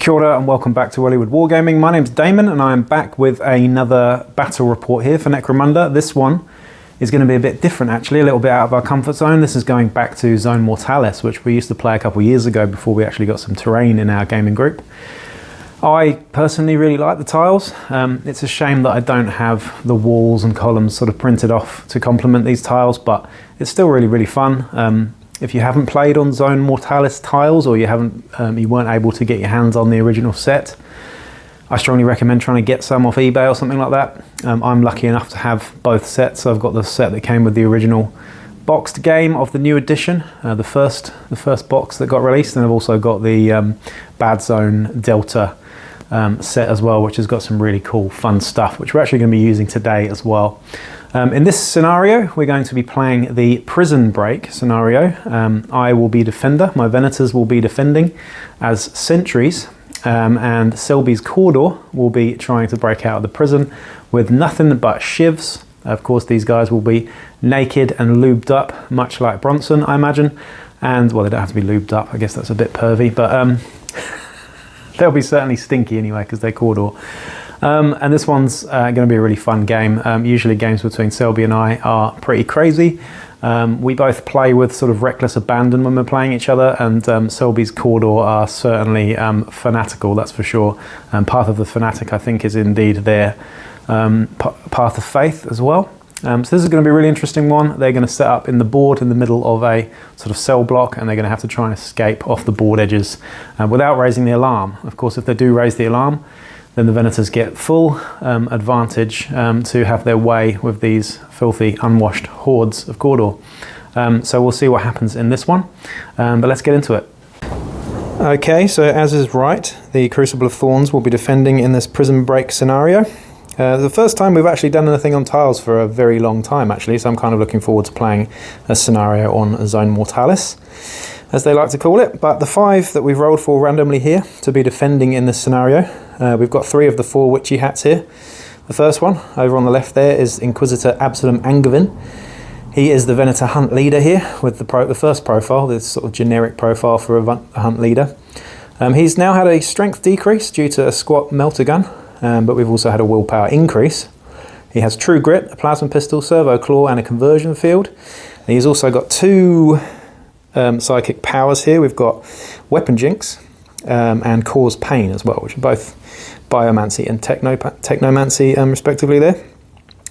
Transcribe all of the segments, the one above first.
Kia ora and welcome back to Hollywood Wargaming. My name's Damon and I am back with another battle report here for Necromunda. This one is going to be a bit different actually, a little bit out of our comfort zone. This is going back to Zone Mortalis, which we used to play a couple of years ago before we actually got some terrain in our gaming group. I personally really like the tiles. It's a shame that I don't have the walls and columns sort of printed off to complement these tiles, but it's still really fun. If you haven't played on Zone Mortalis tiles, or you weren't able to get your hands on the original set, I strongly recommend trying to get some off eBay or something like that. I'm lucky enough to have both sets. I've got the set that came with the original boxed game of the new edition, the first box that got released, and I've also got the Bad Zone Delta set as well, which has got some really cool fun stuff, which we're actually going to be using today as well. In this scenario, we're going to be playing the prison break scenario. I will be defender, my Venators will be defending as sentries, and Selby's Cawdor will be trying to break out of the prison with nothing but shivs. Of course, these guys will be naked and lubed up, much like Bronson, I imagine. And, well, they don't have to be lubed up, I guess that's a bit pervy, but they'll be certainly stinky anyway, because they're Cawdor. And this one's going to be a really fun game. Usually games between Selby and I are pretty crazy. We both play with sort of reckless abandon when we're playing each other, and Selby's Cawdor are certainly fanatical, that's for sure. Path of the Fanatic, I think, is indeed their path of faith as well. So this is going to be a really interesting one. They're going to set up in the board in the middle of a sort of cell block, and they're going to have to try and escape off the board edges without raising the alarm. Of course, if they do raise the alarm, then the Venators get full advantage to have their way with these filthy, unwashed hordes of Cawdor. So we'll see what happens in this one, but let's get into it. Okay, so as is right, the Crucible of Thorns will be defending in this prison break scenario. The first time we've actually done anything on tiles for a very long time actually, so I'm kind of looking forward to playing a scenario on Zone Mortalis, as they like to call it. But the 5 that we've rolled for randomly here to be defending in this scenario, we've got 3 of the 4 witchy hats here. The first one, over on the left there, is Inquisitor Absalom Angevin. He is the Venator hunt leader here, with the first profile, this sort of generic profile for a hunt leader. He's now had a strength decrease due to a squat melter gun, but we've also had a willpower increase. He has True Grit, a plasma pistol, servo claw, and a conversion field. And he's also got 2 psychic powers here. We've got Weapon Jinx and Cause Pain as well, which are both Biomancy and Technomancy respectively there.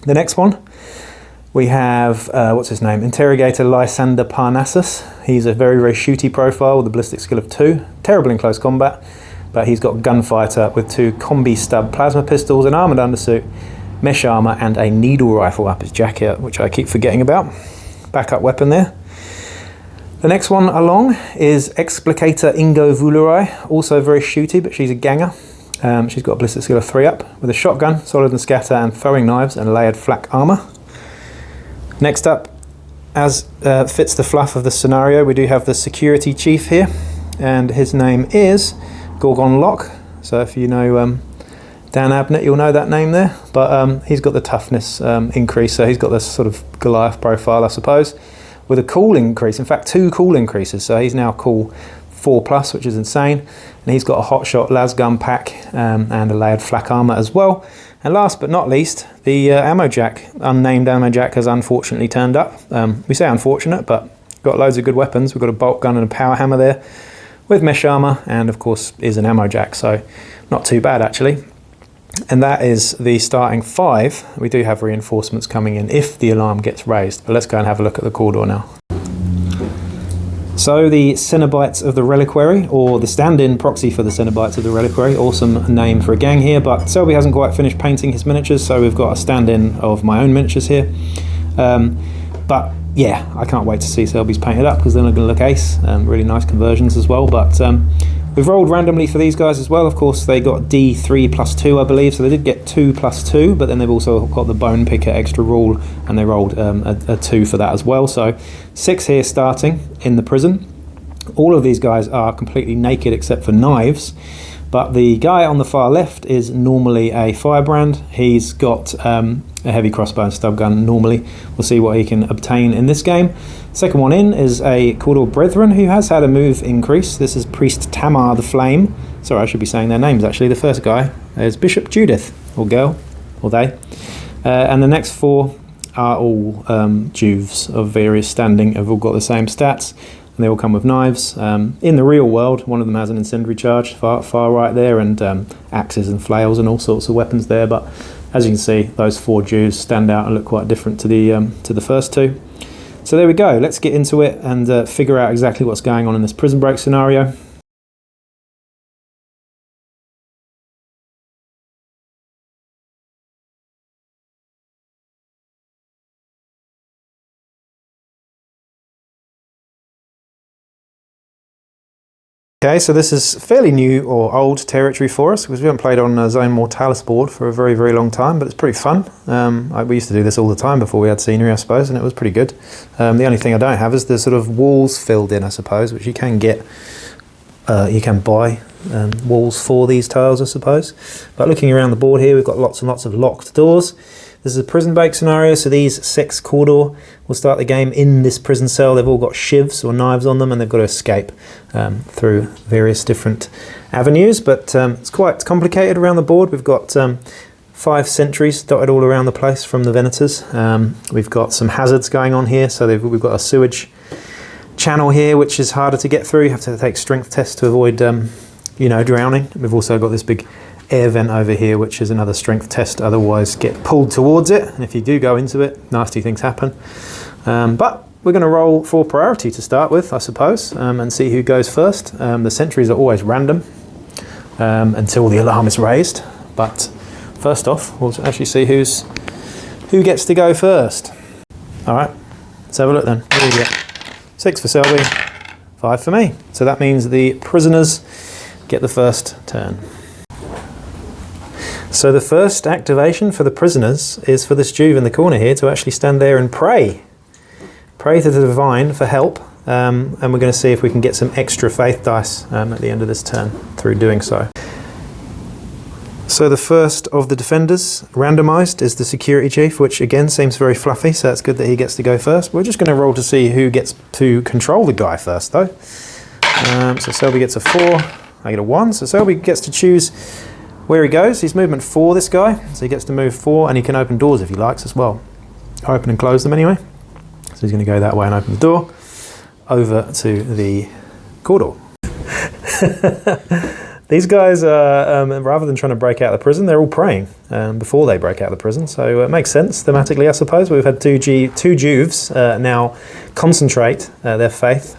The next one, we have, what's his name? Interrogator Lysander Parnassus. He's a very shooty profile with a ballistic skill of 2. Terrible in close combat, but he's got Gunfighter with 2 combi stub plasma pistols, an armoured undersuit, mesh armour, and a needle rifle up his jacket, which I keep forgetting about. Backup weapon there. The next one along is Explicator Ingo Vulurai, also very shooty, but she's a ganger. She's got a ballistic skill of 3 up, with a shotgun, solid and scatter, and throwing knives, and layered flak armour. Next up, as fits the fluff of the scenario, we do have the security chief here, and his name is Gorgon Locke. So if you know Dan Abnett, you'll know that name there, but he's got the toughness increase, so he's got this sort of Goliath profile, I suppose, with a cool increase, in fact 2 cool increases, so he's now cool 4+, which is insane, and he's got a hotshot lasgun pack and a layered flak armour as well. And last but not least, the ammo jack, unnamed ammo jack, has unfortunately turned up. We say unfortunate, but got loads of good weapons. We've got a bolt gun and a power hammer there, with mesh armour, and of course is an ammo jack, so not too bad actually. And that is the starting 5. We do have reinforcements coming in if the alarm gets raised, but let's go and have a look at the Cawdor now. So the Cenobites of the Reliquary, or the stand-in proxy for the Cenobites of the Reliquary, awesome name for a gang here, but Selby hasn't quite finished painting his miniatures, so we've got a stand-in of my own miniatures here. But yeah, I can't wait to see Selby's painted up, because they're going to look ace. Really nice conversions as well, but we've rolled randomly for these guys as well. Of course, they got D3+2, I believe, so they did get 2+2, but then they've also got the Bone Picker extra rule, and they rolled a 2 for that as well. So 6 here starting in the prison. All of these guys are completely naked except for knives, but the guy on the far left is normally a firebrand. He's got a heavy crossbow and stub gun normally. We'll see what he can obtain in this game. Second one in is a Cawdor Brethren who has had a move increase. This is Priest Tamar the Flame, Sorry, I should be saying their names actually. The first guy is Bishop Judith, or girl, or they. And the next 4 are all Juves of various standing, have all got the same stats, and they all come with knives. In the real world, one of them has an incendiary charge, far right there, and axes and flails and all sorts of weapons there, but as you can see, those 4 Jews stand out and look quite different to the first 2. So there we go, let's get into it and figure out exactly what's going on in this prison break scenario. Okay, so this is fairly new or old territory for us because we haven't played on a Zone Mortalis board for a very, very long time, but it's pretty fun. We used to do this all the time before we had scenery, I suppose, and it was pretty good. The only thing I don't have is the sort of walls filled in, I suppose, which you can get. You can buy walls for these tiles, I suppose. But looking around the board here, we've got lots and lots of locked doors. This is a prison break scenario, so these 6 Cawdor will start the game in this prison cell. They've all got shivs or knives on them, and they've got to escape through various different avenues. But it's quite complicated around the board. We've got 5 sentries dotted all around the place from the Venators. We've got some hazards going on here, so we've got a sewage channel here, which is harder to get through. You have to take strength tests to avoid, drowning. We've also got this big air vent over here, which is another strength test, otherwise get pulled towards it, and if you do go into it, nasty things happen. But we're going to roll for priority to start with, I suppose, and see who goes first. The sentries are always random until the alarm is raised, but first off we'll actually see who gets to go first. Alright, let's have a look then. What do we get? 6 for Selby, 5 for me, so that means the prisoners get the first turn. So the first activation for the prisoners is for this Juve in the corner here to actually stand there and pray. Pray to the divine for help, and we're going to see if we can get some extra faith dice at the end of this turn through doing so. So the first of the defenders randomised is the security chief, which again seems very fluffy, so it's good that he gets to go first. We're just going to roll to see who gets to control the guy first though. So Selby gets a 4, I get a 1, so Selby gets to choose where he goes. He's movement 4, this guy, so he gets to move 4, and he can open doors if he likes as well. Open and close them anyway. So he's going to go that way and open the door over to the Cawdor. These guys, rather than trying to break out of the prison, they're all praying before they break out of the prison, so it makes sense thematically, I suppose. We've had two Juves now concentrate their faith.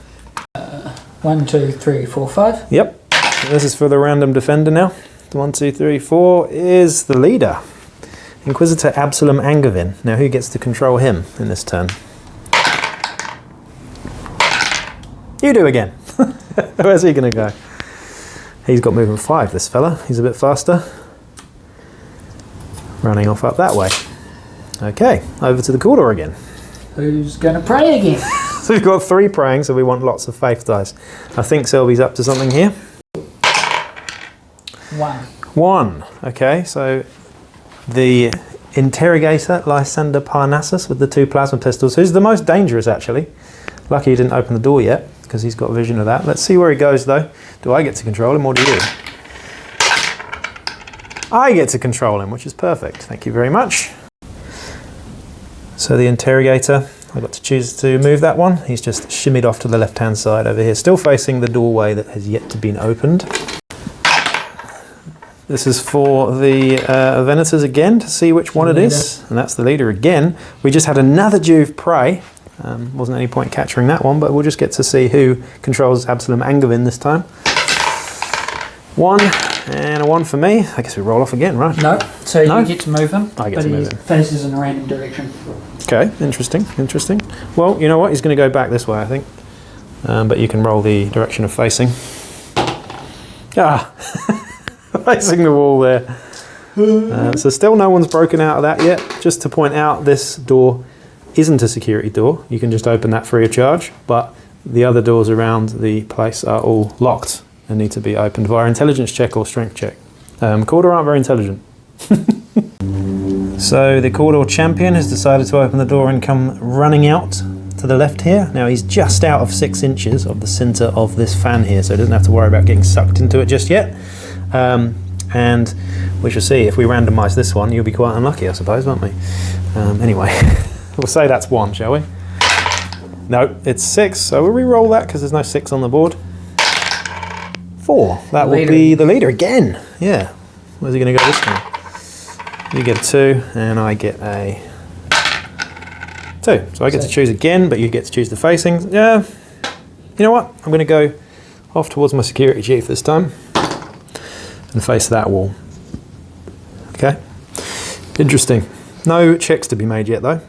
1, 2, 3, 4, 5. Yep, this is for the random defender now. 1, 2, 3, 4 is the leader, Inquisitor Absalom Angevin. Now who gets to control him in this turn? You do again. Where's he going to go? He's got movement 5, this fella. He's a bit faster. Running off up that way. Okay, over to the Cawdor again. Who's going to pray again? So we've got 3 praying, so we want lots of faith dice. I think Selby's up to something here. 1. Okay, so the interrogator, Lysander Parnassus, with the 2 plasma pistols, who's the most dangerous actually. Lucky he didn't open the door yet, because he's got a vision of that. Let's see where he goes though. Do I get to control him or do you? I get to control him, which is perfect. Thank you very much. So the interrogator, I got to choose to move that one. He's just shimmied off to the left-hand side over here, still facing the doorway that has yet to be opened. This is for the Venators again, to see which one it is. And that's the leader again. We just had another Juve pray. Wasn't any point capturing that one, but we'll just get to see who controls Absalom Angevin this time. 1 and a 1 for me. I guess we roll off again, right? No, so you get to move him. I get to move him. But he faces in a random direction. Okay, interesting. Well, you know what? He's going to go back this way, I think. But you can roll the direction of facing. Ah! Facing the wall there. So still no one's broken out of that yet. Just to point out, this door isn't a security door. You can just open that free of charge, but the other doors around the place are all locked and need to be opened via intelligence check or strength check. Cawdor aren't very intelligent. So the Cawdor champion has decided to open the door and come running out to the left here. Now he's just out of 6 inches of the centre of this fan here, so he doesn't have to worry about getting sucked into it just yet. And we shall see. If we randomise this one, you'll be quite unlucky, I suppose, won't we? Anyway, we'll say that's 1, shall we? No, it's 6, so we'll re-roll that because there's no 6 on the board. 4, that will be the leader again. Yeah, where's he going to go this time? You get a 2 and I get a 2. So I get to choose again, but you get to choose the facings. Yeah, you know what? I'm going to go off towards my security chief this time and face that wall. Okay, interesting. No checks to be made yet though.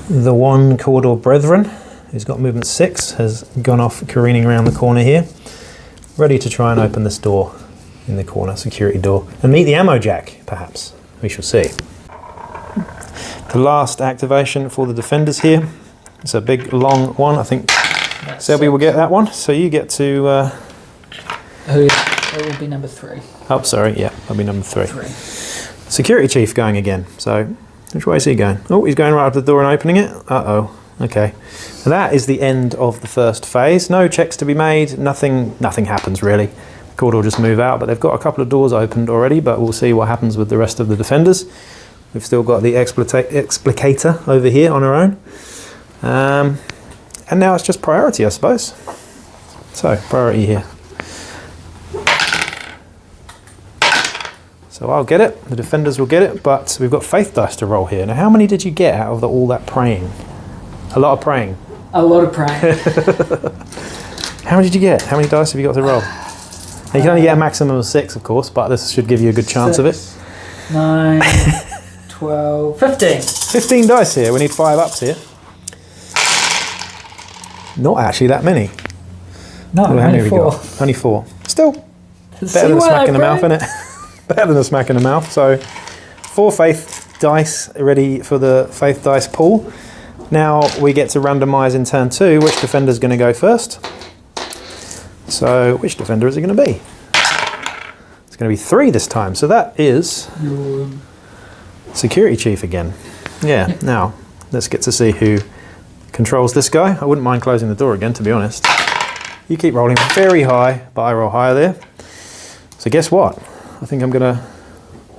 The one Cawdor brethren, who's got movement 6, has gone off careening around the corner here, ready to try and open this door in the corner, security door, and meet the ammo jack, perhaps. We shall see. The last activation for the defenders here. It's a big, long one. I think Selby will get that one, so you get to... It will be number 3. Oh, sorry, yeah, that'll be number 3. Security chief going again, so which way is he going? Oh, he's going right up the door and opening it. Uh-oh, okay. So that is the end of the first phase. No checks to be made, nothing happens really. Cawdor will just move out, but they've got a couple of doors opened already, but we'll see what happens with the rest of the defenders. We've still got the explicator over here on our own. And now it's just priority, I suppose. So, priority here. So I'll get it, the defenders will get it, but we've got faith dice to roll here. Now how many did you get out of all that praying? A lot of praying. A lot of praying. How many did you get? How many dice have you got to roll? You can only get a maximum of 6, of course, but this should give you a good chance 6, of it. 9, 12, 15. 15 dice here. We need 5 ups here. Not actually that many. No, how many only have we 4. got? Only 4. Still better than a smack in the mouth, isn't it? Better than a smack in the mouth. So 4 faith dice ready for the faith dice pool. Now we get to randomise in turn 2 which defender's going to go first. So which defender is it going to be? It's going to be 3 this time. So that is security chief again. Yeah, now let's get to see who controls this guy. I wouldn't mind closing the door again, to be honest. You keep rolling very high, but I roll higher there. So guess what? I think I'm going to...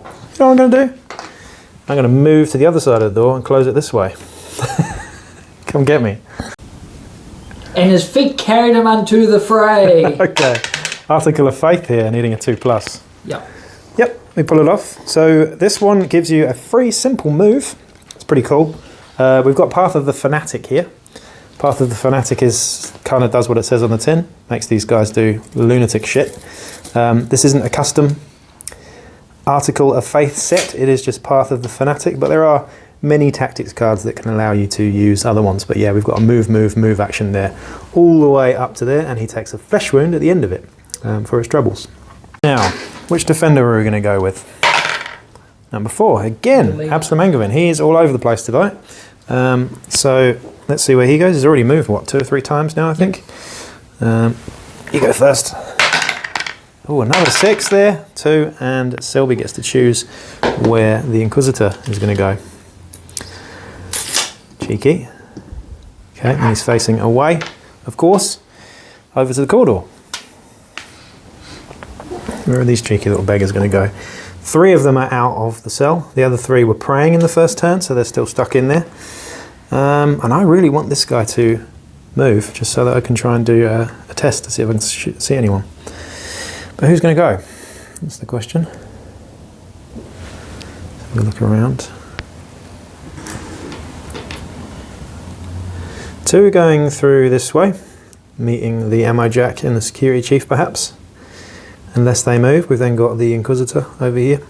You know what I'm going to do? I'm going to move to the other side of the door and close it this way. Come get me. And his feet carried him unto the fray. Okay. Article of Faith here, needing a 2+. Yep. Yep, we pull it off. So this one gives you a free simple move. It's pretty cool. We've got Path of the Fanatic here. Path of the Fanatic kind of does what it says on the tin. Makes these guys do lunatic shit. This isn't a custom Article of Faith set. It is just Path of the Fanatic, but there are many tactics cards that can allow you to use other ones. But yeah, we've got a move action there all the way up to there, and he takes a flesh wound at the end of it for his troubles. Now, which defender are we going to go with? Number 4, again, Absalomangavin. He is all over the place tonight. So let's see where he goes. He's already moved, what, 2 or 3 times now, I think? You go first. Oh, another 6 there, 2, and Selby gets to choose where the Inquisitor is going to go. Cheeky. Okay, and he's facing away, of course, over to the Cawdor. Where are these cheeky little beggars going to go? 3 of them are out of the cell. The other 3 were praying in the first turn, so they're still stuck in there. And I really want this guy to move, just so that I can try and do a test to see if I can see anyone. But who's going to go? That's the question. Have a look around. 2 are going through this way, meeting the ammo jack and the security chief perhaps. Unless they move, we've then got the Inquisitor over here.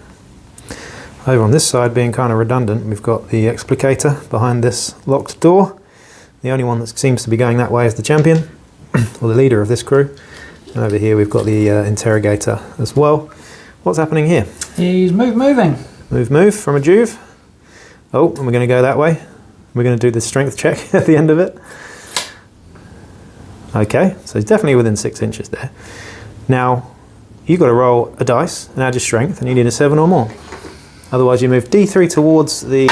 Over on this side, being kind of redundant, we've got the Explicator behind this locked door. The only one that seems to be going that way is the champion, or the leader of this crew. And over here we've got the Interrogator as well. What's happening here? He's moving. Move from a Juve. Oh, and we're going to go that way. We're going to do the strength check at the end of it. Okay, so he's definitely within 6 inches there. Now, you've got to roll a dice and add your strength, and you need a 7 or more. Otherwise you move D3 towards the...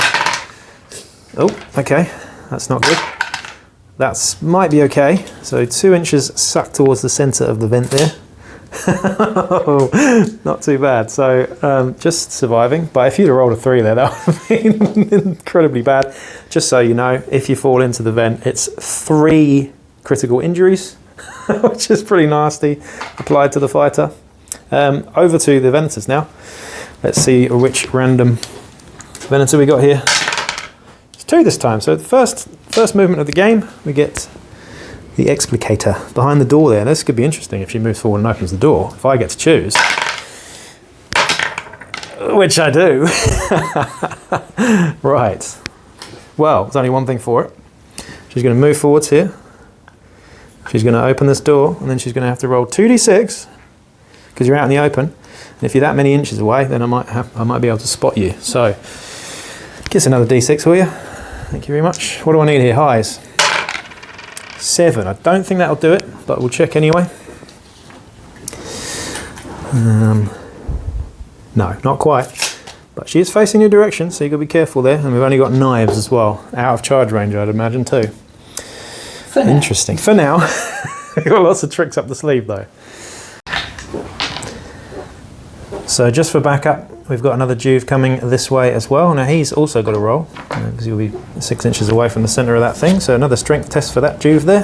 Oh, okay. That's not good. That's might be okay. So 2 inches sucked towards the centre of the vent there. Not too bad. So just surviving. But if you'd have rolled a 3 there, that would have been incredibly bad. Just so you know, if you fall into the vent, it's 3 critical injuries, which is pretty nasty, applied to the fighter. Over to the Venators now. Let's see which random Venator we got here. It's 2 this time. So the first movement of the game, we get the Explicator behind the door there. This could be interesting if she moves forward and opens the door. If I get to choose, which I do. Right. Well, there's only one thing for it. She's going to move forwards here. She's going to open this door, and then she's going to have to roll 2d6 because you're out in the open. And if you're that many inches away, then I might be able to spot you. So, guess another d6 will you? Thank you very much. What do I need here? Highs. 7. I don't think that'll do it, but we'll check anyway. No, not quite. But she is facing your direction, so you've got to be careful there. And we've only got knives as well. Out of charge range, I'd imagine, too. Interesting. For now. We've got lots of tricks up the sleeve, though. So just for backup, we've got another Juve coming this way as well. Now he's also got a roll, because he'll be 6 inches away from the centre of that thing. So another strength test for that Juve there.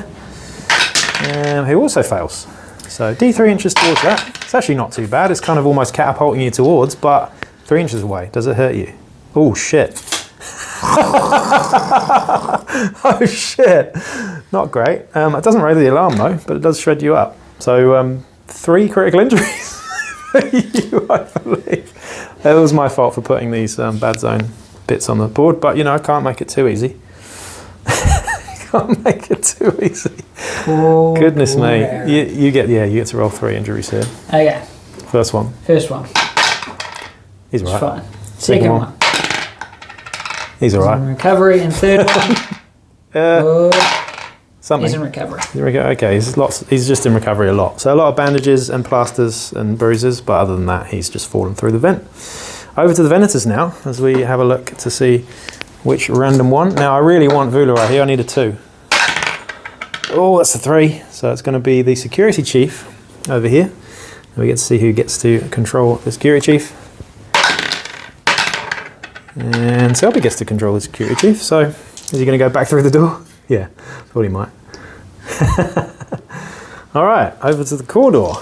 Who also fails. So D3 inches towards that. It's actually not too bad. It's kind of almost catapulting you towards, but 3 inches away. Does it hurt you? Oh, shit. Oh, shit. Not great. It doesn't raise the alarm, though, but it does shred you up. So 3 critical injuries. You, I believe. It was my fault for putting these bad zone bits on the board, but you know, I can't make it too easy. Can't make it too easy. Oh, goodness me. You get to roll 3 injuries here. Okay. First one. First one. He's all right. Fine. Second one. He's all right. He's in recovery. And third one. Something. He's in recovery. Okay, he's just in recovery a lot. So a lot of bandages and plasters and bruises, but other than that, he's just fallen through the vent. Over to the Venators now, as we have a look to see which random one. Now, I really want Vula right here. I need a 2. Oh, that's a 3. So it's going to be the security chief over here. And we get to see who gets to control the security chief. And Selby gets to control the security chief. So is he going to go back through the door? Yeah, thought he might. All right, over to the Cawdor.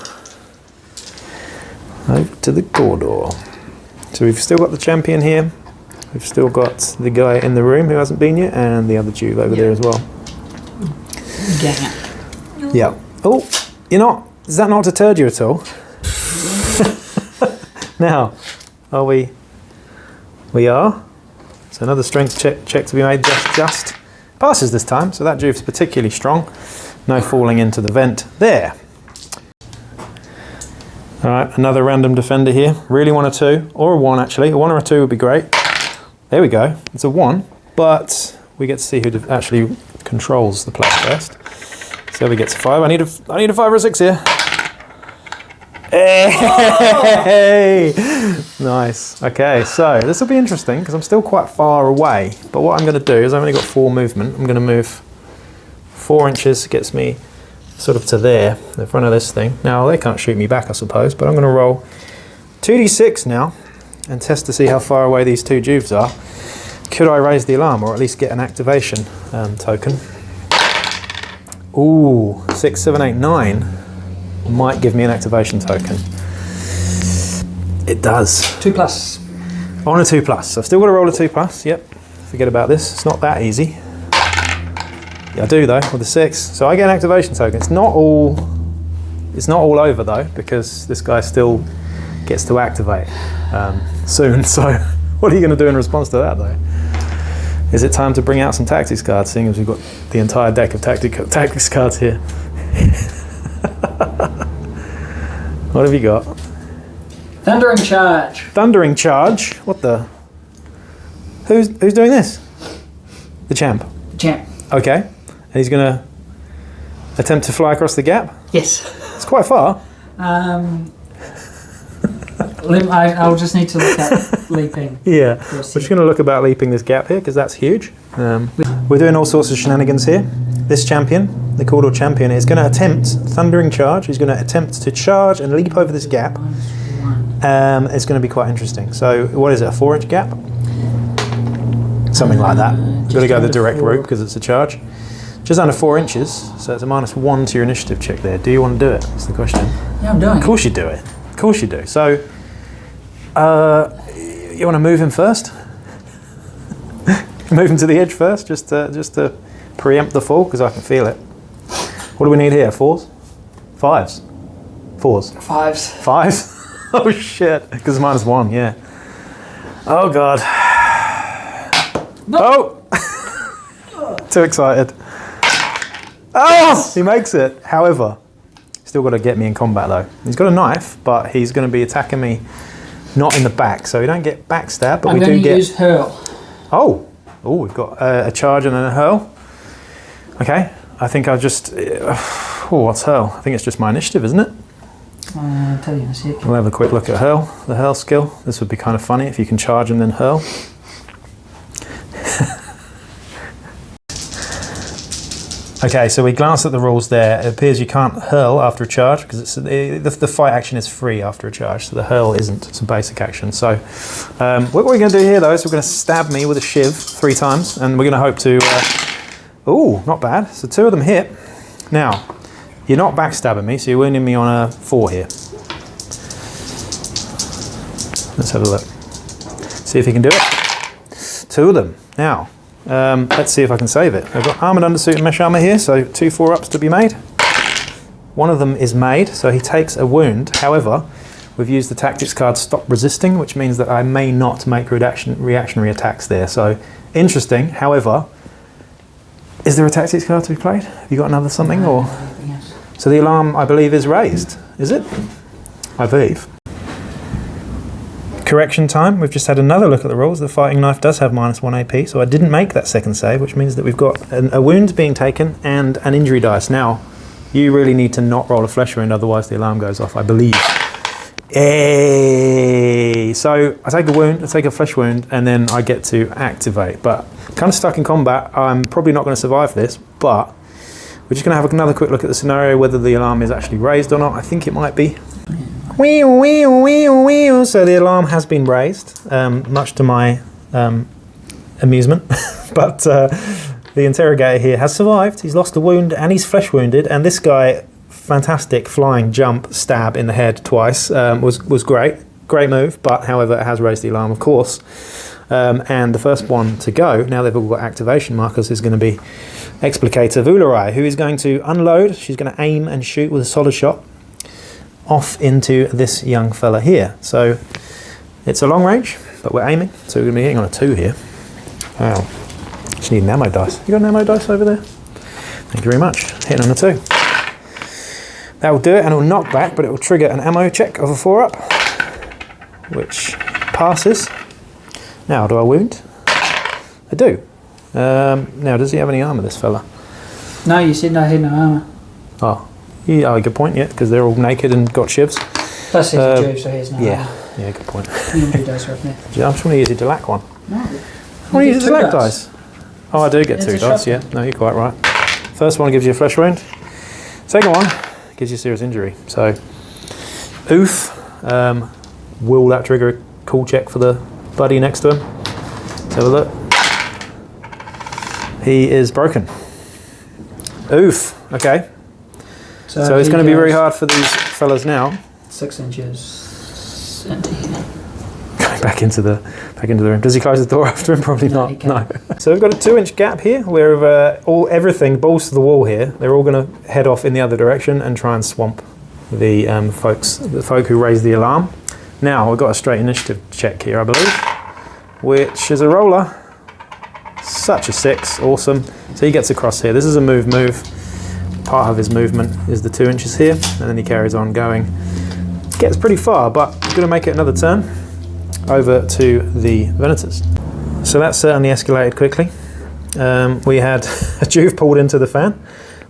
Over to the Cawdor. So we've still got the champion here. We've still got the guy in the room who hasn't been yet, and the other Juve over there as well. Yeah. Oh, is that not deterred you at all? Now, are we? We are. So another strength check to be made just. Passes this time, so that Juve's particularly strong. No falling into the vent there. All right, another random defender here. Really want a 2, or a 1 actually. A 1 or a 2 would be great. There we go. It's a 1, but we get to see who actually controls the play first. So we get to 5. I need a 5 or a 6 here. Hey! Nice. Okay, so this will be interesting because I'm still quite far away. But what I'm going to do is I've only got 4 movement. I'm going to move 4 inches, gets me sort of to there, in front of this thing. Now, they can't shoot me back, I suppose, but I'm going to roll 2d6 now and test to see how far away these 2 Juves are. Could I raise the alarm or at least get an activation token? Ooh, 6, 7, 8, 9. Might give me an activation token. It does. 2+. On a 2+. So I've still got to roll a 2+. Yep. Forget about this. It's not that easy. Yeah, I do though with the 6. So I get an activation token. It's not all over though, because this guy still gets to activate soon. So what are you going to do in response to that though? Is it time to bring out some tactics cards, seeing as we've got the entire deck of tactics cards here? What have you got? Thundering Charge. Thundering Charge? What the? Who's doing this? The champ. Champ. Okay. And he's going to attempt to fly across the gap? Yes. It's quite far. I'll just need to look at leaping. Yeah, we're just going to look about leaping this gap here because that's huge. We're doing all sorts of shenanigans here. This champion, the Cawdor champion, is going to attempt Thundering Charge. He's going to attempt to charge and leap over this gap. It's going to be quite interesting. So what is it, a 4-inch gap? Something like that. You've got to go the direct route because it's a charge. Just under 4 inches, so it's a -1 to your initiative check there. Do you want to do it? That's the question. Yeah, I'm doing it. Of course you do it. Of course you do. So, you want to move him first? Move him to the edge first, just to preempt the fall, because I can feel it. What do we need here? 4s? 5s? 4s? 5s. 5s? Oh shit, because it's -1, yeah. Oh god. No. Oh! Too excited. Oh! He makes it. However, still got to get me in combat though. He's got a knife, but he's going to be attacking me not in the back, so we don't get backstab, but we do get... use hurl. Oh! Oh, we've got a charge and then a hurl. Okay, I think I'll just... oh, what's hurl? I think it's just my initiative, isn't it? I'll tell you in a sec. We'll have a quick look at hurl, the hurl skill. This would be kind of funny if you can charge and then hurl. Okay, so we glanced at the rules there. It appears you can't hurl after a charge because it's the fight action is free after a charge, so the hurl isn't. It's a basic action. So what we're going to do here though is we're going to stab me with a shiv 3 times, and we're going to hope to... ooh, not bad. So 2 of them hit. Now, you're not backstabbing me, so you're wounding me on a 4 here. Let's have a look. See if you can do it. 2 of them. Now, let's see if I can save it. I've got armoured undersuit and mesh armour here, so 2 4-ups to be made. One of them is made, so he takes a wound. However, we've used the tactics card Stop Resisting, which means that I may not make reactionary attacks there. So, interesting. However, is there a tactics card to be played? Have you got another something? Or so the alarm, I believe, is raised. Is it? I believe. Correction time, we've just had another look at the rules. The fighting knife does have -1 AP, so I didn't make that second save, which means that we've got a wound being taken and an injury dice. Now, you really need to not roll a flesh wound, otherwise the alarm goes off, I believe. Hey! So I take a wound, I take a flesh wound, and then I get to activate. But kind of stuck in combat, I'm probably not going to survive this, but we're just going to have another quick look at the scenario, whether the alarm is actually raised or not. I think it might be. So the alarm has been raised, much to my amusement, but the interrogator here has survived. He's lost a wound and he's flesh wounded, and this guy, fantastic flying jump stab in the head twice, was great move, but however it has raised the alarm, of course. And the first one to go, now they've all got activation markers, is going to be Explicator Vularai, who is going to unload. She's going to aim and shoot with a solid shot off into this young fella here. So it's a long range, but we're aiming, so we're going to be hitting on a 2 here. Wow. Just need an ammo dice. You got an ammo dice over there? Thank you very much. Hitting on a 2. That will do it, and it will knock back, but it will trigger an ammo check of a 4-up, which passes. Now, do I wound? I do. Now, does he have any armour, this fella? No, you said no, he had no armour. Oh. Yeah, good point, yeah, because they're all naked and got shivs. Plus he's a Jew, so he has no armour. Yeah, good point. Injury dice right there. I'm just going to use a Delac one. No. I want to use a Delac dice. Oh, I do get 2 dice, yeah. No, you're quite right. First one gives you a flesh wound. Second one gives you serious injury. So, oof. Will that trigger a cool check for the buddy next to him? Let's have a look. He is broken. Oof. Okay. So it's going to be very hard for these fellas now. 6 inches into here. Going back into the room. Does he close the door after him? Probably No, not. he can't. No. So we've got a 2-inch gap here where everything balls to the wall here. They're all going to head off in the other direction and try and swamp the folk who raised the alarm. Now we've got a straight initiative check here, I believe, which is a roller. Such a 6, awesome. So he gets across here. This is a move. Part of his movement is the 2 inches here, and then he carries on going. Gets pretty far, but he's going to make it another turn over to the Venators. So that certainly escalated quickly. We had a Juve pulled into the fan.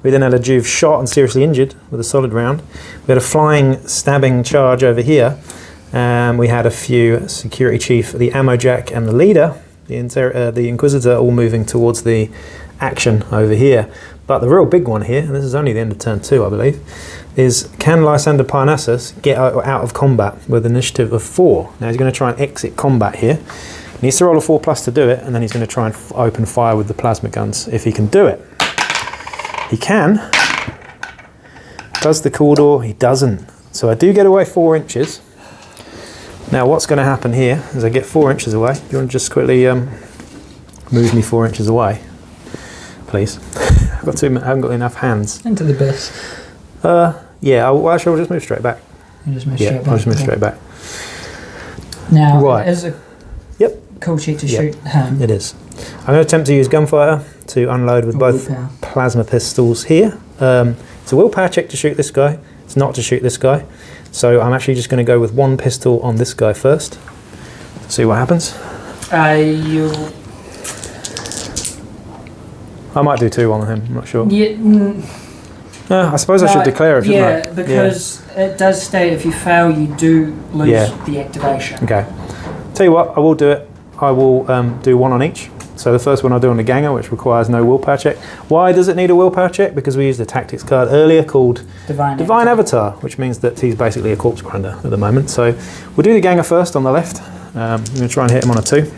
We then had a Juve shot and seriously injured with a solid round. We had a flying, stabbing charge over here. We had a few security chief, the ammo jack, and the leader, the Inquisitor, all moving towards the action over here. But the real big one here, and this is only the end of turn 2, I believe, is can Lysander Parnassus get out of combat with an initiative of 4? Now he's going to try and exit combat here. He needs to roll a 4+ to do it, and then he's going to try and open fire with the plasma guns if he can do it. He can. Does the Cawdor? He doesn't. So I do get away 4 inches. Now what's going to happen here is I get 4 inches away. Do you want to just quickly move me 4 inches away, please? I haven't got enough hands. Into the base. Yeah, actually I'll just move straight back. You just move straight back. I'll just move straight back. Now, right. Is a cool cheat to shoot him. It is. I'm going to attempt to use gunfire to unload with both plasma pistols here. It's a willpower check to shoot this guy. It's not to shoot this guy. So I'm actually just going to go with 1 pistol on this guy first. See what happens. I might do 2 on him, I'm not sure. Yeah, I suppose I should declare it, shouldn't I? Yeah, because it does state if you fail, you do lose the activation. Okay. Tell you what, I will do it. I will do 1 on each. So the first one I'll do on the Ganger, which requires no willpower check. Why does it need a willpower check? Because we used a tactics card earlier called Divine Avatar, which means that he's basically a corpse grinder at the moment. So we'll do the Ganger first on the left. I'm going to try and hit him on a 2.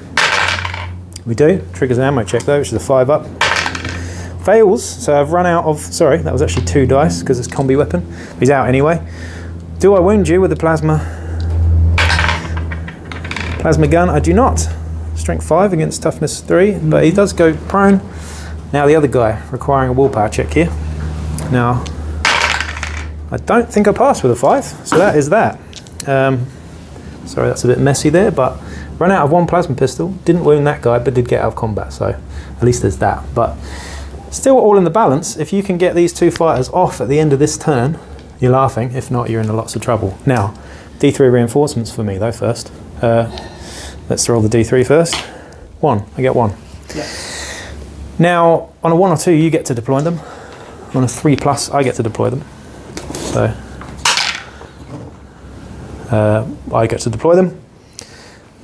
We do. Triggers an ammo check though, which is a 5 up. Fails, so I've run out of, sorry, that was actually 2 dice because it's combi weapon. He's out anyway. Do I wound you with the plasma gun? I do not. Strength 5 against toughness 3, but he does go prone. Now the other guy, requiring a willpower check here. Now, I don't think I passed with a 5, so that is that. Sorry, that's a bit messy there, but run out of 1 plasma pistol. Didn't wound that guy, but did get out of combat, so at least there's that. But still all in the balance. If you can get these 2 fighters off at the end of this turn, you're laughing. If not, you're in lots of trouble. Now, D3 reinforcements for me though first. Let's roll the D3 first. 1, I get 1. Yeah. Now, on a 1 or 2, you get to deploy them. On a 3+, I get to deploy them. So, I get to deploy them.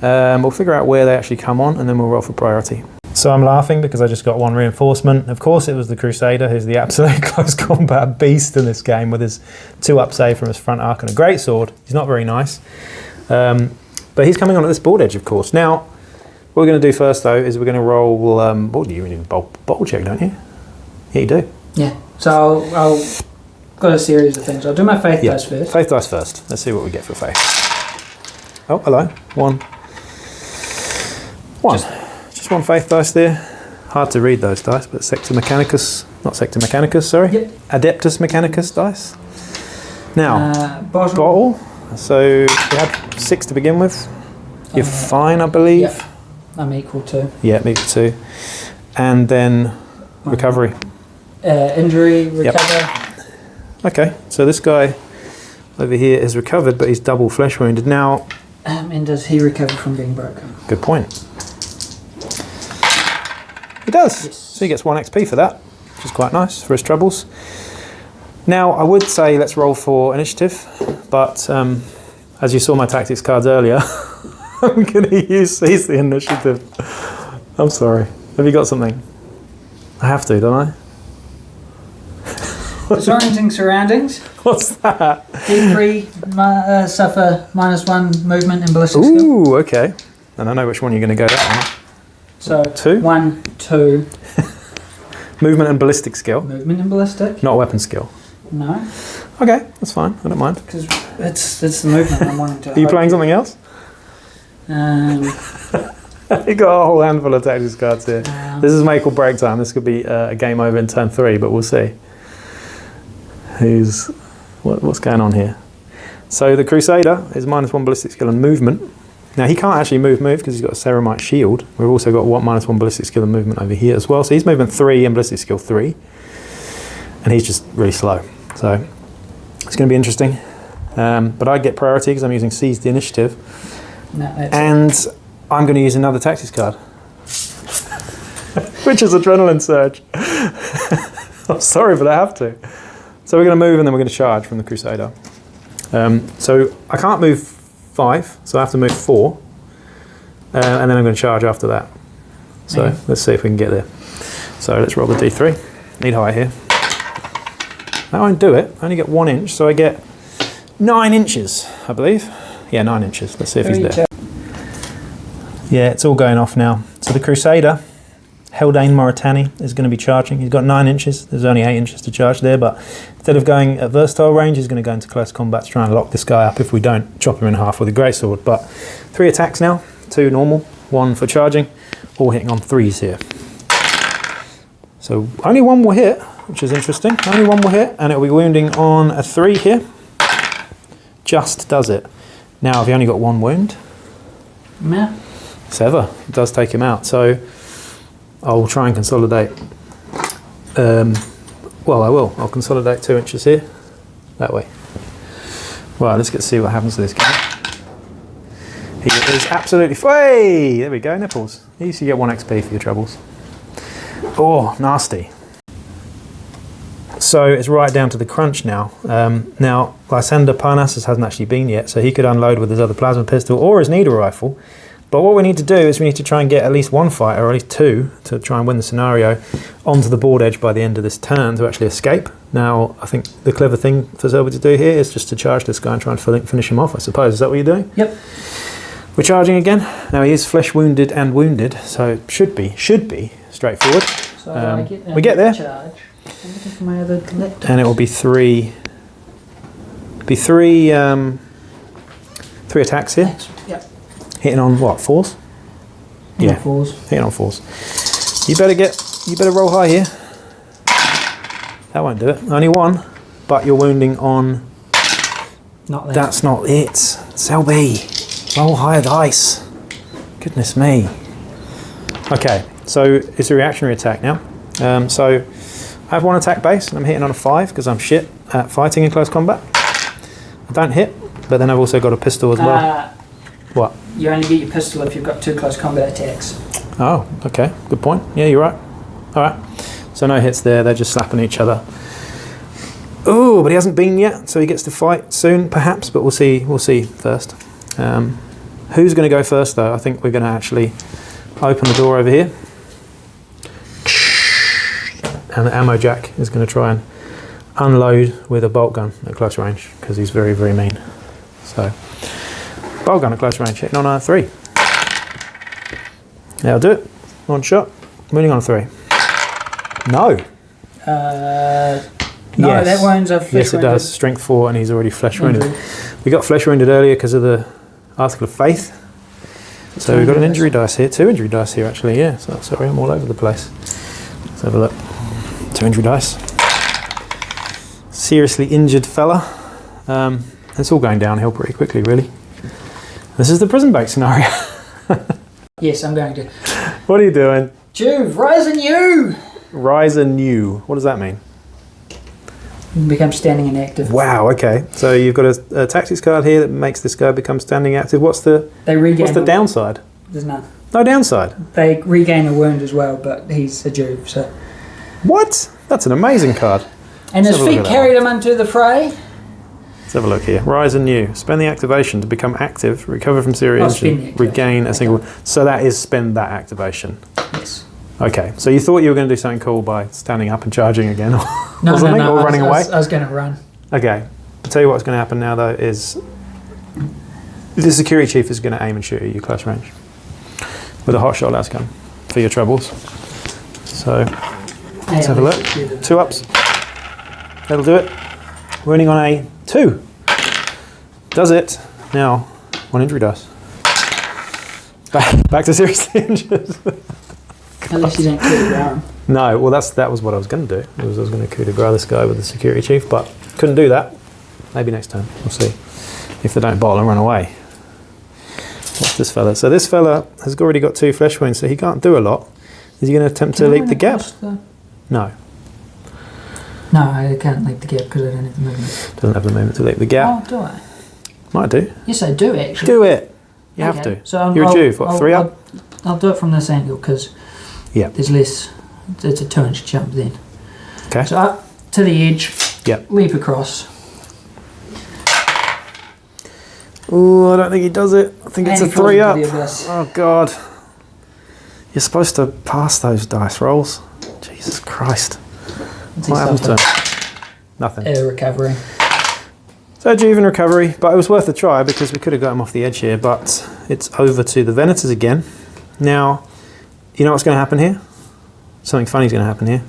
We'll figure out where they actually come on, and then we'll roll for priority. So I'm laughing because I just got 1 reinforcement. Of course it was the Crusader, who's the absolute close combat beast in this game with his 2-up save from his front arc and a great sword. He's not very nice. But he's coming on at this board edge, of course. Now, what we're going to do first, though, is we're going to roll... what do you need a bottle check, don't you? Yeah, you do. Yeah. So I'll got a series of things. I'll do my faith dice first. Faith dice first. Let's see what we get for faith. Oh, hello. 1. Just 1 faith dice there. Hard to read those dice, but Sector Mechanicus... Not Sector Mechanicus, sorry. Yep. Adeptus Mechanicus dice. Now, bottle. So we had 6 to begin with. You're fine, I believe. Yep. I'm equal to. Yeah, me too. And then recovery. Injury, recover. Yep. Okay, so this guy over here is recovered, but he's double flesh wounded. Now... and does he recover from being broken? Good point. He does. Yes. So he gets 1 XP for that, which is quite nice for his troubles. Now, I would say let's roll for initiative, but as you saw my tactics cards earlier, I'm going to seize the initiative. I'm sorry. Have you got something? I have to, don't I? Disorienting surroundings. What's that? D3 suffer -1 movement and ballistic skill. Ooh, okay. And I know which one you're going to go down. So 2? 1, 2. Movement and ballistic skill. Movement and ballistic. Not weapon skill. No. Okay, that's fine. I don't mind. Because it's the movement I'm wanting to. Are you playing something else? You got a whole handful of tactics cards here. This is make or break time. This could be a game over in turn 3, but we'll see. What's going on here? So the Crusader is -1 ballistic skill and movement. Now he can't actually move because he's got a Ceramite shield. We've also got -1 ballistic skill and movement over here as well. So he's movement 3 and ballistic skill 3. And he's just really slow. So it's going to be interesting. But I get priority because I'm using Seize the Initiative. No, and I'm going to use another tactics card. Which is Adrenaline Surge. I'm sorry, but I have to. So we're going to move and then we're going to charge from the Crusader. So I can't move 5, so I have to move 4. And then I'm going to charge after that. So let's see if we can get there. So let's roll the D3. Need height here. That won't do it. I only get 1 inch, so I get 9 inches, I believe. Yeah, 9 inches. Let's see if he's there. Yeah, it's all going off now. So the Crusader, Haldane Mauritani, is going to be charging. He's got 9 inches. There's only 8 inches to charge there, but instead of going at versatile range, he's going to go into close combat to try and lock this guy up if we don't chop him in half with a greatsword. But 3 attacks now, 2 normal, 1 for charging, all hitting on 3s here. So only 1 will hit, which is interesting. Only 1 will hit, and it'll be wounding on a 3 here. Just does it. Now, I've only got 1 wound. Yeah. Sever. It does take him out. So I'll try and consolidate. Well, I will. I'll consolidate 2 inches here. That way. Right, let's get to see what happens to this guy. He is absolutely... Hey! There we go, nipples. You used to get 1 XP for your troubles. Oh, nasty. So it's right down to the crunch now. Now, Lysander Parnassus hasn't actually been yet, so he could unload with his other plasma pistol or his needle rifle. But what we need to do is we need to try and get at least 1 fighter, or at least 2, to try and win the scenario onto the board edge by the end of this turn to actually escape. Now, I think the clever thing for Zelby to do here is just to charge this guy and try and finish him off, I suppose. Is that what you're doing? Yep. We're charging again. Now, he is flesh wounded and wounded, so it should be straightforward. So we get there. Charge. I'm looking for my other collector. And it will be 3 three attacks here. Yep. Hitting on what, 4s? Yeah, 4s. Hitting on 4s. You better roll high here. That won't do it. Only 1, but you're wounding on... Not there. That's not it. Selby, roll higher dice. Goodness me. Okay, so it's a reactionary attack now. So I have 1 attack base and I'm hitting on a 5 because I'm shit at fighting in close combat. I don't hit, but then I've also got a pistol as well. What? You only get your pistol if you've got 2 close combat attacks. Oh, okay. Good point. Yeah, you're right. All right. So no hits there. They're just slapping each other. Oh, but he hasn't been yet, so he gets to fight soon, perhaps. But we'll see. We'll see first. Who's going to go first, though? I think we're going to actually open the door over here, and the ammo jack is going to try and unload with a bolt gun at close range because he's very, very mean. So. Bolt gun at close range, hitting on a 3. That'll do it. 1 shot, wounding on a 3. No. No, yes. that one's a flesh Yes, it wounded. does. Strength 4, and he's already flesh wounded. We got flesh wounded earlier because of the Article of Faith. So we've got an injury dice here. 2 injury dice here, actually. Yeah. So sorry, I'm all over the place. Let's have a look. 2 injury dice. Seriously injured fella. It's all going downhill pretty quickly, really. This is the prison break scenario. Yes, I'm going to. What are you doing? Juve, rise anew! Rise anew. What does that mean? Become standing and active. Wow, okay. So you've got a tactics card here that makes this guy become standing active. What's the downside? There's none. No downside? They regain a wound as well, but he's a Juve, so... What? That's an amazing card. And his feet carried him into the fray. Let's have a look here. Rise anew. Spend the activation to become active, recover from serious injury, regain a single... So that is spend that activation. Yes. Okay, so you thought you were going to do something cool by standing up and charging again, or no, something, or running away? I was going to run. Okay, I'll tell you what's going to happen now, though, is the security chief is going to aim and shoot at you close range with a hot shot las gun for your troubles. So let's have a look. 2 ups. That'll do it. Running on a 2. Does it. Now, 1 injury dice. Back to seriously injured. Unless you don't coup de grace. No, well that was what I was going to do. I was going to coup de grace this guy with the security chief, but couldn't do that. Maybe next time. We'll see if they don't bottle and run away. What's this fella? So this fella has already got 2 flesh wounds, so he can't do a lot. Is he going to attempt to leap the gap? No. No, I can't leap the gap because I don't have the movement. Doesn't have the movement to leap the gap. Oh, do I? Might do. Yes, I do actually. Do it. You have to. So you're a Juve. What, 3 up? I'll do it from this angle because there's less. It's a 2-inch jump then. Okay. So up to the edge. Yep. Leap across. Oh, I don't think he does it. I think it's a And he falls 3 into up. the abyss. Oh God. You're supposed to pass those dice rolls. Jesus Christ. What happened to him? Nothing. Recovery. So Juve in recovery, but it was worth a try because we could have got him off the edge here, but it's over to the Venators again. Now, you know what's going to happen here? Something funny is going to happen here.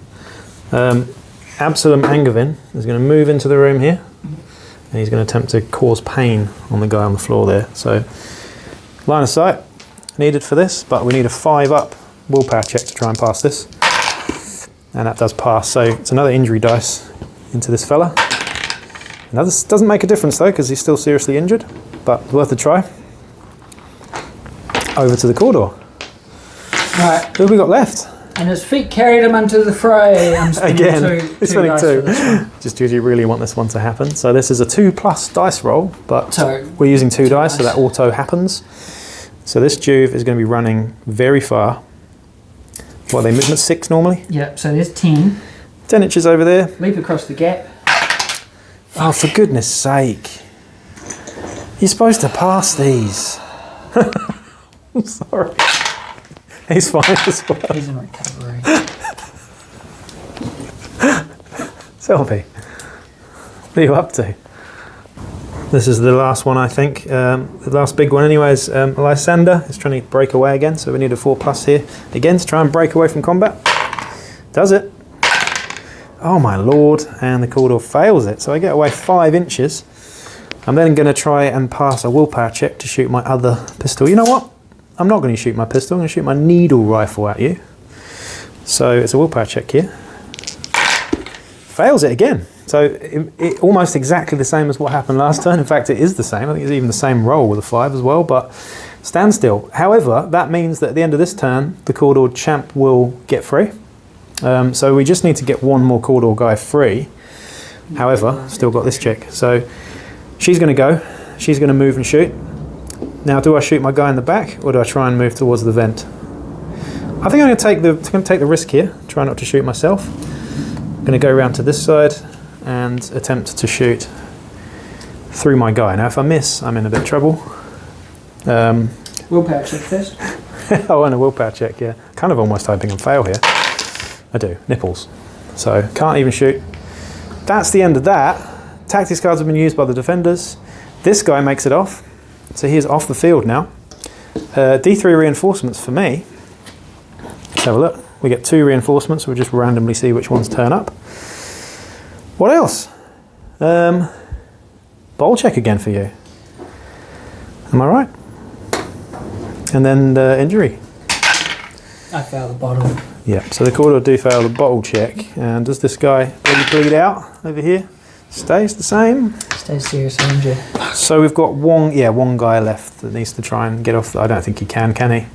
Absalom Angevin is going to move into the room here, and he's going to attempt to cause pain on the guy on the floor there. So, line of sight needed for this, but we need a 5 up willpower check to try and pass this. And that does pass, so it's another injury dice into this fella. Now this doesn't make a difference though, because he's still seriously injured, but worth a try. Over to the Cawdor. Right. Who have we got left? And his feet carried him into the fray. I'm spending Again, two he's spending dice 2. for this one. Just because you really want this one to happen. So this is a 2+ dice roll, but So, we're using 2 dice, so dice. that auto happens. So this Juve is going to be running very far. What are they, movement 6 normally? Yep, so there's 10. 10 inches over there. Leap across the gap. Oh, for goodness sake. You're supposed to pass these. I'm sorry. He's fine as well. He's in recovery. Selby, what are you up to? This is the last one, I think. The last big one anyway is Lysander is trying to break away again, so we need a 4+ here. Again, to try and break away from combat. Does it. Oh my lord, and the Cawdor fails it. So I get away 5 inches. I'm then going to try and pass a willpower check to shoot my other pistol. You know what? I'm not going to shoot my pistol, I'm going to shoot my needle rifle at you. So it's a willpower check here. Fails it again. So it almost exactly the same as what happened last turn. In fact, it is the same. I think it's even the same roll with a 5 as well, but standstill. However, that means that at the end of this turn, the Cawdor champ will get free. So we just need to get one more Cawdor guy free. However, still got this chick. So she's going to go. She's going to move and shoot. Now, do I shoot my guy in the back, or do I try and move towards the vent? I think I'm going to take the risk here. Try not to shoot myself. I'm going to go around to this side and attempt to shoot through my guy. Now, if I miss, I'm in a bit of trouble. Willpower check first. Oh, and a willpower check, yeah. Kind of almost hoping I fail here. I do. Nipples. So, can't even shoot. That's the end of that. Tactics cards have been used by the defenders. This guy makes it off. So he is off the field now. D3 reinforcements for me. Let's have a look. We get 2 reinforcements. We'll just randomly see which ones turn up. What else? Bowl check again for you. Am I right? And then injury. I failed the bottle. Yeah, so the Cawdor do fail the bottle check. And does this guy really bleed out over here? Stays the same. Stay seriously injured. So we've got one guy left that needs to try and get off. I don't think he can he?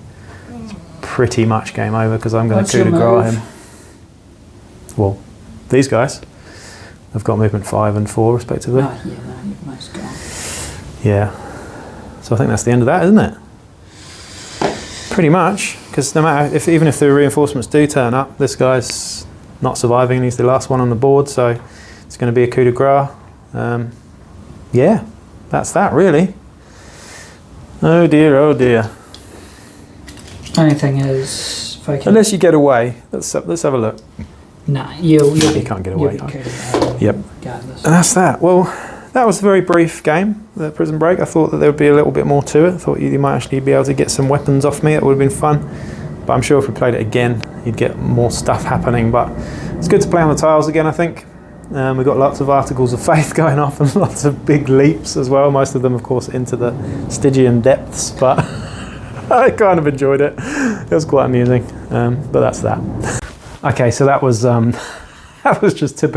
It's pretty much game over because I'm going to coup de grace him. Well, these guys have got movement 5 and 4 respectively. Oh, yeah, no, you've most gone. Yeah. So I think that's the end of that, isn't it? Pretty much, because no matter even if the reinforcements do turn up, this guy's not surviving and he's the last one on the board, so it's going to be a coup de grace. Yeah, that's that really. Oh dear, oh dear. Only thing is, Unless you get away, let's have a look. nah, you can't get away. Yep. Regardless. And that's that. Well, that was a very brief game, the Prison Break. I thought that there would be a little bit more to it. I thought you might actually be able to get some weapons off me. It would have been fun. But I'm sure if we played it again, you'd get more stuff happening. But it's good to play on the tiles again, I think. We've got lots of articles of faith going off and lots of big leaps as well. Most of them, of course, into the Stygian depths. But I kind of enjoyed it. It was quite amusing. But that's that. Okay, so that was that was just a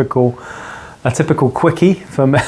typical quickie for me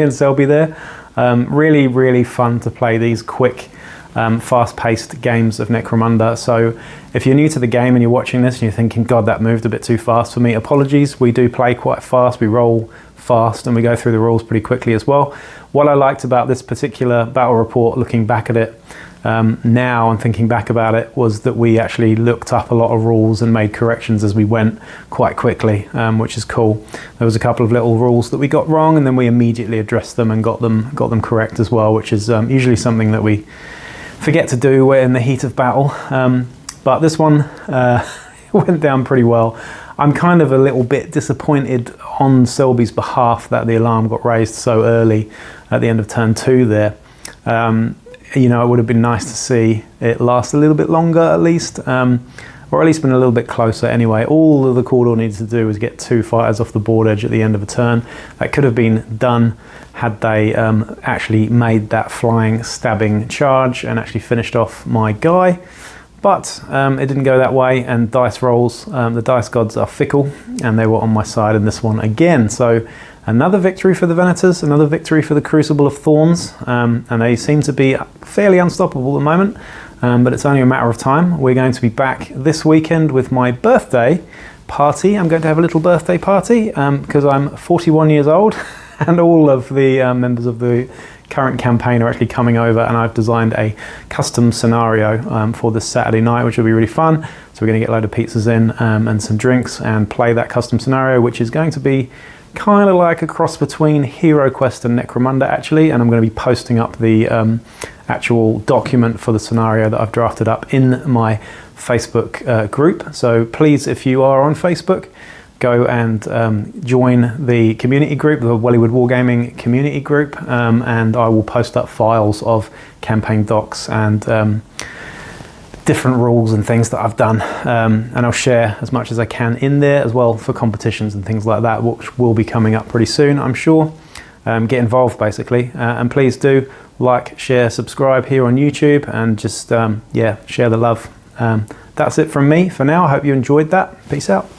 and Selby there. Really, really fun to play these quick, fast-paced games of Necromunda. So if you're new to the game and you're watching this and you're thinking, God, that moved a bit too fast for me, apologies. We do play quite fast, we roll fast, and we go through the rules pretty quickly as well. What I liked about this particular battle report, looking back at it, now, and thinking back about it, was that we actually looked up a lot of rules and made corrections as we went quite quickly, which is cool. There was a couple of little rules that we got wrong, and then we immediately addressed them and got them correct as well, which is usually something that we forget to do in the heat of battle. But this one went down pretty well. I'm kind of a little bit disappointed on Selby's behalf that the alarm got raised so early at the end of turn 2 there. You know, it would have been nice to see it last a little bit longer at least, or at least been a little bit closer anyway. All of the Cawdor needed to do was get 2 fighters off the board edge at the end of a turn. That could have been done had they actually made that flying stabbing charge and actually finished off my guy. But it didn't go that way, and dice rolls, the dice gods are fickle, and they were on my side in this one again. So another victory for the Venators, another victory for the Crucible of Thorns, and they seem to be fairly unstoppable at the moment, but it's only a matter of time. We're going to be back this weekend with my birthday party. I'm going to have a little birthday party because I'm 41 years old, and all of the members of the current campaign are actually coming over, and I've designed a custom scenario for this Saturday night, which will be really fun. So we're going to get a load of pizzas in and some drinks and play that custom scenario, which is going to be kind of like a cross between Hero Quest and Necromunda actually, and I'm going to be posting up the actual document for the scenario that I've drafted up in my Facebook group. So please, if you are on Facebook, go and join the community group, the Wellywood Wargaming community group, and I will post up files of campaign docs and different rules and things that I've done, and I'll share as much as I can in there as well for competitions and things like that, which will be coming up pretty soon, I'm sure. Get involved basically, and please do like, share, subscribe here on YouTube, and just yeah, share the love. That's it from me for now. I hope you enjoyed that. Peace out.